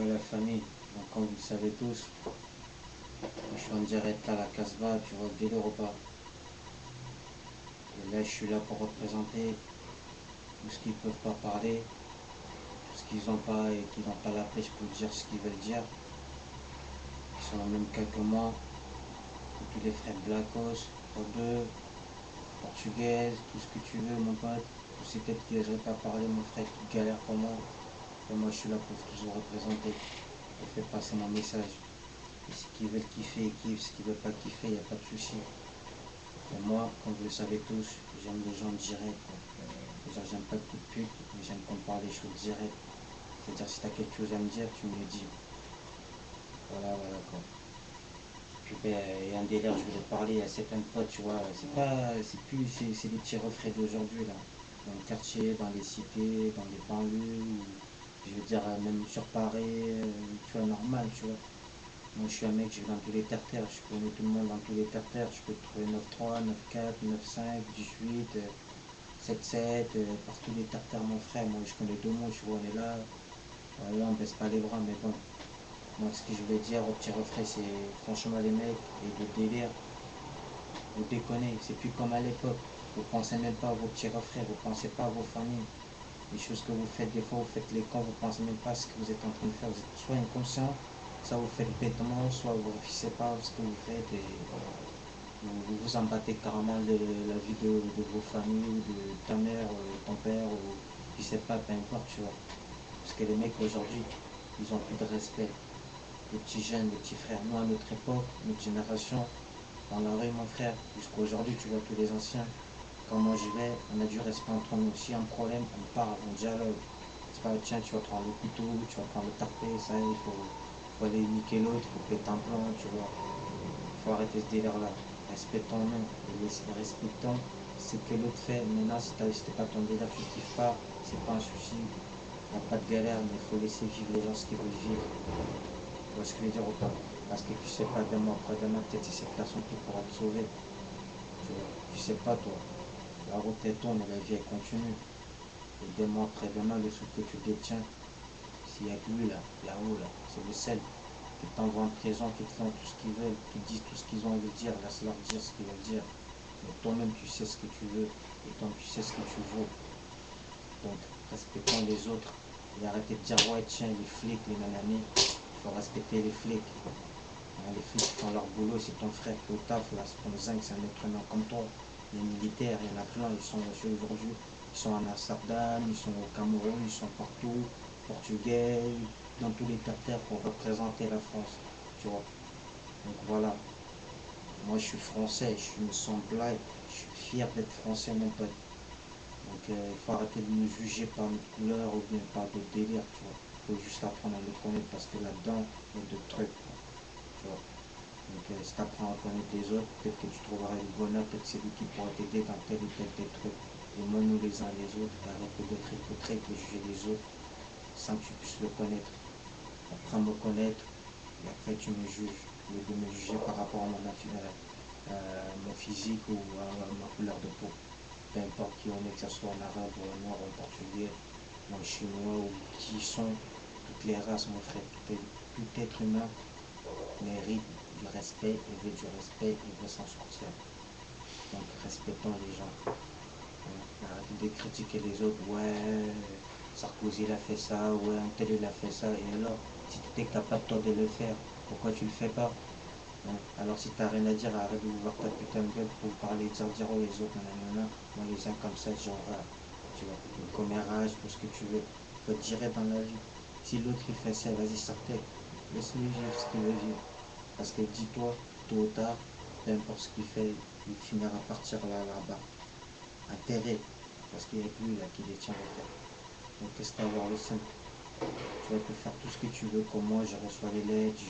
La famille, donc comme vous le savez tous, je suis en direct à la Casbah, tu vois, dès le repas. Et là, je suis là pour représenter tout ce qu'ils ne peuvent pas parler, tout ce qu'ils n'ont pas et qui n'ont pas la pêche pour dire ce qu'ils veulent dire. Ils sont dans le même cas que moi, tous les frères Blacos, Rebeu, Portugaise, tout ce que tu veux, mon pote. Tous ces têtes qui n'oseraient pas parler, mon frère, qui galèrent pour moi. Et moi, je suis là pour toujours représenter et faire passer mon message. Et ce qu'ils veulent kiffer, ils kiffent. Ce qu'ils ne veulent pas kiffer, il n'y a pas de souci. Et moi, comme vous le savez tous, j'aime les gens directs. C'est-à-dire, j'aime pas le coup de pute, mais j'aime qu'on parle des choses directes. C'est-à-dire, si tu as quelque chose à me dire, tu me le dis. Voilà, voilà quoi. Puis, ben, il y a un délire, je voulais parler à certains potes, tu vois. C'est des petits refrains d'aujourd'hui, là. Dans le quartier, dans les cités, dans les banlieues, je veux dire, même sur Paris, tu vois, normal, tu vois. Moi, je suis un mec, je vais dans tous les terres-terres, je connais tout le monde dans tous les terres-terres. Je peux te trouver 9-3, 9-4, 9-5, 18, 7-7, par tous les terres-terres, mon frère. Moi, je connais deux mots, tu vois, on est là. Voilà, on baisse pas les bras, mais bon. Donc, ce que je voulais dire au petit refrain, c'est franchement, les mecs, et de délire, vous déconnez, c'est plus comme à l'époque. Vous pensez même pas à vos petits refrains, vous pensez pas à vos familles. Les choses que vous faites, des fois, vous faites les cons, vous pensez même pas à ce que vous êtes en train de faire. Vous êtes soit inconscient, soit vous faites bêtement, soit vous ne réfléchissez pas à ce que vous faites et vous vous en battez carrément de la vie de vos familles, de ta mère, ton père, ou je sais pas, peu importe, tu vois. Parce que les mecs aujourd'hui, ils ont plus de respect. Les petits jeunes, les petits frères, nous à notre époque, notre génération, dans la rue, mon frère, jusqu'à aujourd'hui, tu vois tous les anciens. Quand moi je vais, on a du respect entre nous. Si y a un problème, on parle, on dialogue. C'est pas, tiens, tu vas prendre le couteau, tu vas prendre le tarpé, ça, faut aller niquer l'autre, il faut péter un plan, tu vois. Il faut arrêter ce délire-là. Respectons-nous et respectons ce que l'autre fait. Maintenant, si t'es pas ton délire, tu kiffes pas, c'est pas un souci. Il n'y a pas de galère, mais il faut laisser vivre les gens ce qu'ils veulent vivre. Tu vois ce que je veux dire ou pas? Parce que tu sais pas demain, après-demain, peut-être c'est cette personne qui pourra te sauver. Tu vois, tu sais pas toi. La route est tourne et la vie elle continue. Et demain, après-demain, le souffle que tu détiens, s'il n'y a que lui là, là-haut là, c'est le seul qui t'envoie en prison, qui te font tout ce qu'ils veulent, qui disent tout ce qu'ils ont envie de dire, laisse-leur dire ce qu'ils veulent dire. Mais toi-même tu sais ce que tu veux, et toi tu sais ce que tu vaux. Donc respectons les autres. Et arrêtez de dire ouais tiens les flics, les nananis, il faut respecter les flics. Hein, les flics font leur boulot, c'est ton frère qui est au taf, là, c'est ton zinc, c'est un être humain comme toi. Les militaires, il y en a plein, ils sont aujourd'hui, ils sont en Amsterdam, ils sont au Cameroun, ils sont partout, portugais, dans tous les terres pour représenter la France, tu vois. Donc voilà, moi je suis français, je me sens blague, je suis fier d'être français mon pote. Donc il faut arrêter de nous juger par notre couleur ou bien par d'autres délires, tu vois. Il faut juste apprendre à le connaître parce que là-dedans, il y a d'autres trucs, tu vois. Donc si tu apprends à connaître les autres, peut-être que tu trouveras le bonheur, peut-être c'est lui qui pourra t'aider dans tel ou tel truc. Et moi, nous les uns les autres, arrête d'être hypocrite, de juger les autres sans que tu puisses le connaître. Apprends à me connaître et après tu me juges. Au lieu de me juger par rapport à mon naturel, mon physique ou à ma couleur de peau. Peu importe qui on est, que ce soit en arabe ou en noir ou en portugais, ou en chinois ou qui sont, toutes les races, mon frère, tout être humain mérite du respect, il veut du respect, il veut s'en sortir. Donc respectons les gens. Arrêtez de critiquer les autres. Ouais, Sarkozy il a fait ça, ouais, un tel il a fait ça. Et alors, si tu es capable toi de le faire, pourquoi tu le fais pas? Hein? Alors si t'as rien à dire, arrête de vous voir ta putain de gueule pour parler, dire oh les autres, nanana. Moi les uns comme ça, genre, tu vois, le commérage, tout ce que tu veux. Faut te gérer dans la vie. Si l'autre il fait ça, vas-y sortez. Laisse-le vivre ce qu'il veut vivre. Parce que dis-toi, tôt ou tard, peu importe ce qu'il fait, il finira par partir là-bas. Intérêt. Parce qu'il n'y a que lui là qui détient le terre. Donc qu'est-ce que tu as à voir le sein? Tu vas te faire tout ce que tu veux, comme moi, je reçois les lettres,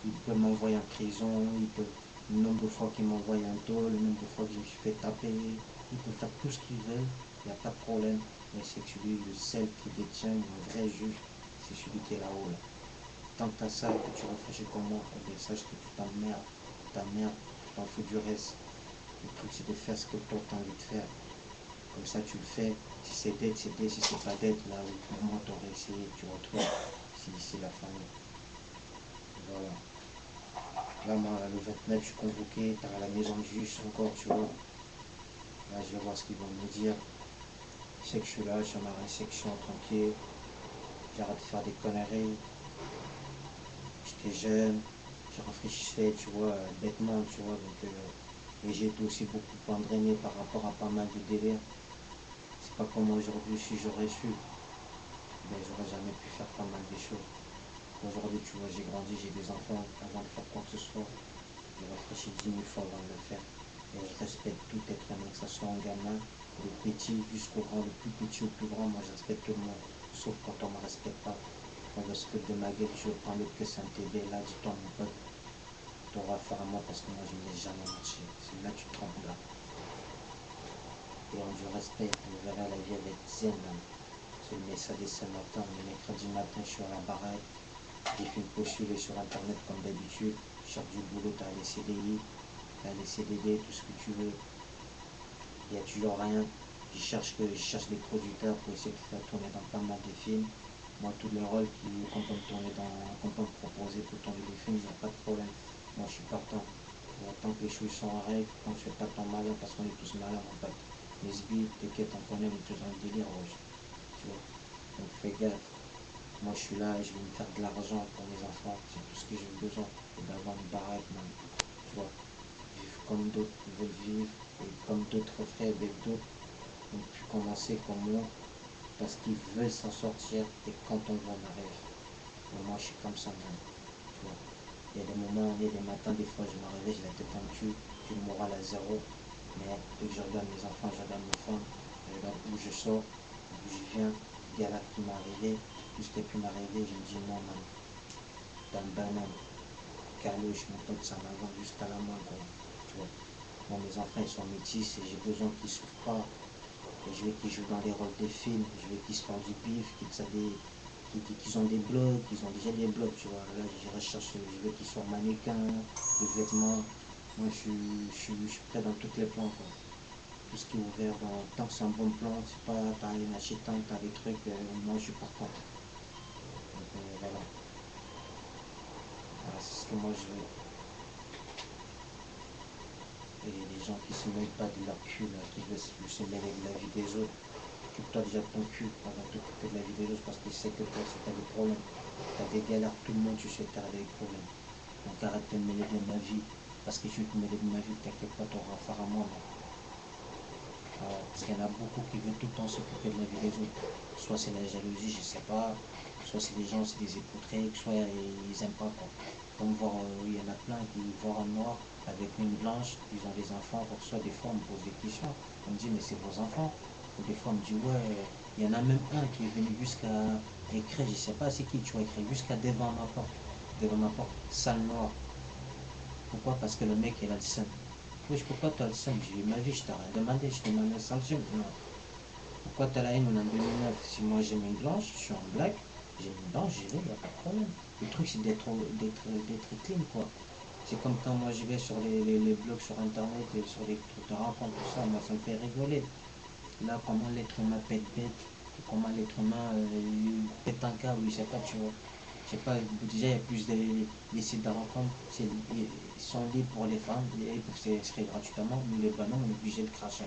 il peut m'envoyer en prison, il peut, le nombre de fois qu'il m'envoie en tôle, le nombre de fois que je me suis fait taper, il peut faire tout ce qu'il veut, il n'y a pas de problème. Mais c'est que celui, le seul qui détient, un vrai juge, c'est celui qui est là-haut là. Tant que tu as ça et que tu réfléchis comme moi, eh bien, sache que tu t'emmerdes, tu t'en fous du reste. Le truc c'est de faire ce que toi tu as envie de faire. Comme ça tu le fais. Si c'est d'être, c'est d'être. Si c'est pas d'être, là où pour moi tu aurais essayé, tu retrouves. c'est la famille. Voilà. Là, moi, le 29, je suis convoqué, t'as à la maison du juge encore, tu vois. Là, je vais voir ce qu'ils vont me dire. Je sais que je suis là, je suis dans ma réception tranquille. J'arrête de faire des conneries. J'étais jeune, je réfléchissais, tu vois, bêtement, tu vois. Donc, et j'ai été aussi beaucoup endrainé par rapport à pas mal de délires. C'est pas comme aujourd'hui, si j'aurais su, ben, j'aurais jamais pu faire pas mal de choses. Aujourd'hui, tu vois, j'ai grandi, j'ai des enfants. Avant de faire quoi que ce soit, je réfléchis 10 000 fois avant de le faire. Et je respecte tout être humain, que ce soit un gamin, le petit jusqu'au grand, le plus petit au plus grand. Moi, je respecte tout le monde. Sauf quand on ne me respecte pas. On veut se foutre de ma gueule, tu veux prendre le que c'est un TB. Là, dis-toi, mon pote, tu auras affaire à moi parce que moi, je ne laisse jamais marcher. C'est là que tu te trompes là. Et on du respect, on verra la vie avec zen. C'est le message ce matin, le mercredi matin, je suis à la baraque. J'ai fait une postuler sur internet comme d'habitude. Je cherche du boulot, tu as les CDI, tu as les CDD, tout ce que tu veux. Il n'y a toujours rien. Je cherche des producteurs pour essayer de faire tourner dans pas mal de films. Moi, tous les rôles qu'on peut me proposer pour tourner des films, il n'y a pas de problème. Moi, je suis partant. Tant que les choses sont en règle, quand tu fais pas ton malin, parce qu'on est tous malins, mon pote. Les sbires, t'inquiète, on connaît, on est tous dans le délire, rouge. Tu vois. Donc fais gaffe. Moi, je suis là et je vais me faire de l'argent pour mes enfants. C'est tout ce que j'ai besoin. Et d'avoir une baraque, man. Tu vois. Vivre comme d'autres veulent vivre. Et comme d'autres frères avec d'autres ont pu commencer comme moi. Parce qu'ils veulent s'en sortir. Et quand on veut, on arrive. Et moi, je suis comme ça, man. Tu vois. Il y a des moments, il y a des matins, des fois, je me réveille, j'ai la tête en cul. J'ai le moral à zéro. Mais dès que je regarde mes enfants, je regarde mes femmes, je regarde où je sors, d'où je viens, galère qui m'est arrivé, tout ce qui a pu m'arriver, je me dis non, man, t'es un banane, calouche, mon pote, ça m'avance jusqu'à la main, quoi. Tu vois. Bon, mes enfants, ils sont métis et j'ai besoin qu'ils ne souffrent pas. Et je veux qu'ils jouent dans les rôles des films, je veux qu'ils se font du bif, qu'ils ont des blogs, qu'ils ont déjà des blogs, tu vois. Là, je recherche, je veux qu'ils soient mannequins, des vêtements. Moi, je suis prêt dans toutes les plans, quoi. Tout ce qui est ouvert, tant que c'est un bon plan, c'est pas, t'as rien acheté, t'as des trucs, moi, je suis partant. Donc, voilà. Voilà, c'est ce que moi, je veux. Et les gens qui se mêlent pas de leur cul, là, qui veulent se mêler de la vie des autres, occupe-toi déjà de ton cul avant de t'occuper de la vie des autres parce que c'est que toi, si t'as des problèmes, t'as des galères, tout le monde, tu sais, t'as des problèmes. Donc arrête de me mêler de ma vie, parce que je vais te mêler de ma vie, t'inquiète pas, t'auras affaire à moi. Parce qu'il y en a beaucoup qui veulent tout le temps s'occuper de la vie des autres. Soit c'est la jalousie, je sais pas, soit c'est des gens, c'est des écoutrés, soit ils aiment pas, quoi. Comme voir, il y en a plein qui voient un noir avec une blanche, ils ont des enfants, soit des fois on me pose des questions, on me dit mais c'est vos enfants. Ou des fois on me dit ouais, il y en a même un qui est venu jusqu'à écrire, je sais pas c'est qui, tu vois, écrire jusqu'à devant ma porte, sale noir. Pourquoi? Parce que le mec il a le seum. Oui, pourquoi tu as le seum? J'ai eu ma vie, je t'ai rien demandé, je t'ai demandé un sanction. Non. Pourquoi tu as la haine en 2009? Si moi j'ai une blanche, je suis en black, j'ai une blanche, j'y vais, il n'y a pas de problème. Le truc c'est d'être clean, quoi. C'est comme quand moi je vais sur les blogs sur internet et sur les trucs de rencontre, tout ça, moi ça me fait rigoler. Là, comment l'être humain pète bête, comment l'être humain pète un câble, je sais pas, tu vois. Je sais pas, déjà il y a plus de sites de rencontre, ils sont libres pour les femmes, et pour s'inscrire gratuitement, nous les bonhommes, on est obligé de cracher,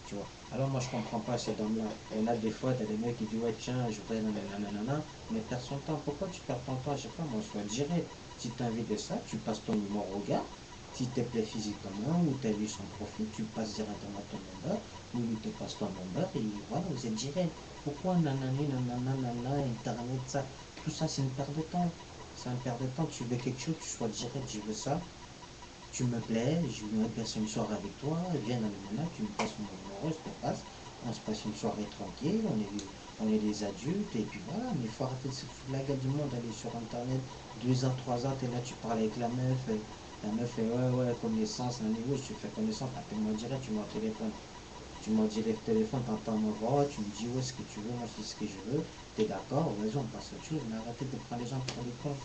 tu vois. Alors moi je comprends pas ces dames-là. Et là des fois, t'as des mecs qui disent ouais tiens, je voudrais nanana, mais perds son temps. Pourquoi tu perds ton temps à chaque fois? Moi je dois direct. Si tu as envie de ça, tu passes ton numéro au gars. Si te plaît physiquement ou tu as vu son profil, tu passes directement ton number, ou il te passe ton number et voilà, vous êtes direct. Pourquoi nanani, nanana, internet, ça? Tout ça c'est une perte de temps. C'est une perte de temps. Tu veux quelque chose, tu sois direct, je veux ça. Tu me plais, je voudrais passer une soirée avec toi, viens dans le moment, tu me passes mon numéro, je te passe, on se passe une soirée tranquille, on est des adultes, et puis voilà, mais il faut arrêter de se foutre la gueule du monde, aller sur internet, 2 heures, 3 heures, t'es là, tu parles avec la meuf fait ouais, connaissance, un niveau, je te fais connaissance, appelle-moi direct, tu m'as au téléphone. Tu m'as dit le téléphone, t'entends ma voix, tu me dis ouais ce que tu veux, moi je dis ce que je veux, t'es d'accord, vas-y on passe à autre chose, mais arrêtez de prendre les gens pour les cons.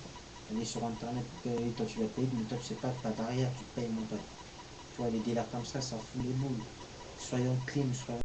On est sur internet, toi tu vas payer, mais toi tu sais pas que t'as derrière, tu payes mon pote. Tu vois, les délires comme ça fout les boules. Soyons clean, soyons